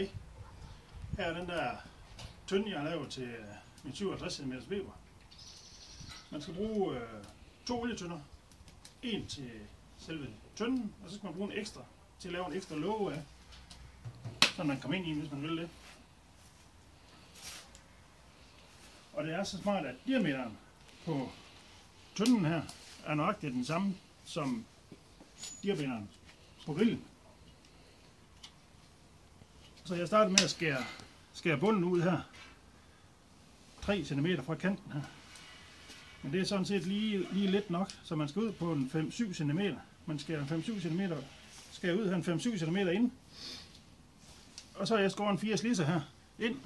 Hej. Her er den der tynde, jeg har lavet til min 57 cm weber. Man skal bruge 2 olietønder. En til selve tønden, og så skal man bruge en ekstra til at lave en ekstra låge af, så man kommer ind i, hvis man vil det. Og det er så smart, at diameteren på tønden her er nøjagtigt den samme som diameteren på grillen. Så jeg starter med at skære bunden ud her, 3 cm fra kanten her. Men det er sådan set lige lidt nok, så man skal ud på en 5-7 cm. Man skærer 5-7 cm, skærer ud her en 5-7 cm ind. Og så har jeg skåret en 4 slidser her ind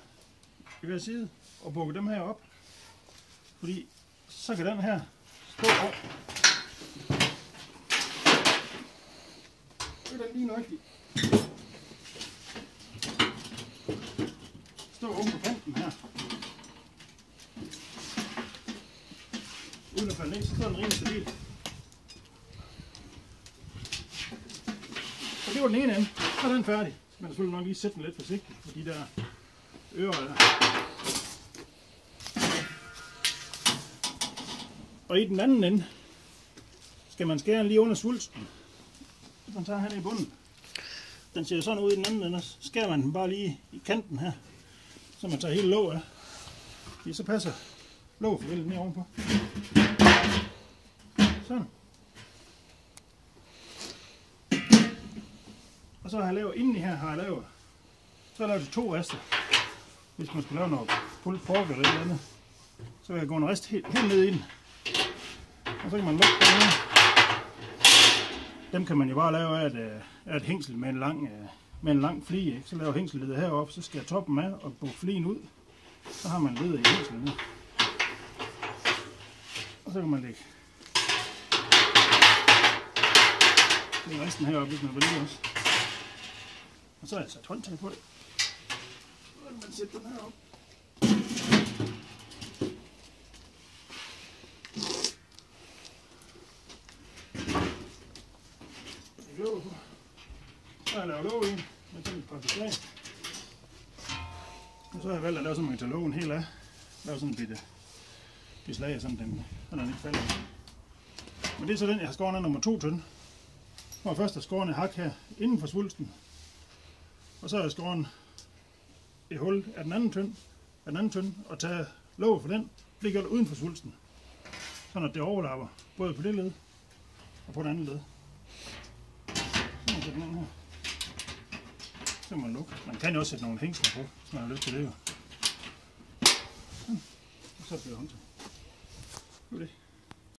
i hver side og bukket dem her op. Fordi så kan den her stå over. Det er den lige nøjagtigt. Stå oven på kanten her. Uden at falde ned, så står den rimelig stabil. Så det var den ene ende. Så er den færdig. Så man selvfølgelig nok lige sætte den lidt forsigtigt på de der ører der. Og i den anden ende skal man skære lige under svulsten. Hvis man tager her i bunden. Den ser sådan ud i den anden ende, så skærer man den bare lige i kanten her. Så man tager hele låget af. Fordi så passer lågforvælden ned ovenpå. Sådan. Og så har jeg lavet indeni her, så har jeg lavet 2 rister. Hvis man skulle lave noget pulled pork eller et eller andet, så vil jeg gå en rist helt ned i den. Og så kan man lukke den her. Dem kan man jo bare lave af et hængsel med en lang flige. Ikke? Så laver hængslet heroppe, så skal jeg toppen af og bukke flien ud. Så har man ledet i hængslet her. Og så kan man lægge resten heroppe, hvis man vil også. Og så er jeg sat håndtag på det. Så kan man sætte den heroppe. Så har jeg lavet låg i, med sådan et par beslag. Og så har jeg valgt at lave sådan, man kan tage lågen helt af. Lave sådan en bitte beslag, sådan den ikke falder. Men det er så den, jeg har skåret af nummer 2 tønde. Nu har jeg først skåret en hak her inden for svulsten. Og så har jeg skåret et hul af den anden tønde, og taget låget for den, det gør det uden for svulsten. Sådan at det overlapper både på det led og på det andet led. Så den her. Så kan man lukke. Man kan jo også sætte nogle hængsler på, hvis man har lyst til det. Og så bliver det håndtaget. Det er det.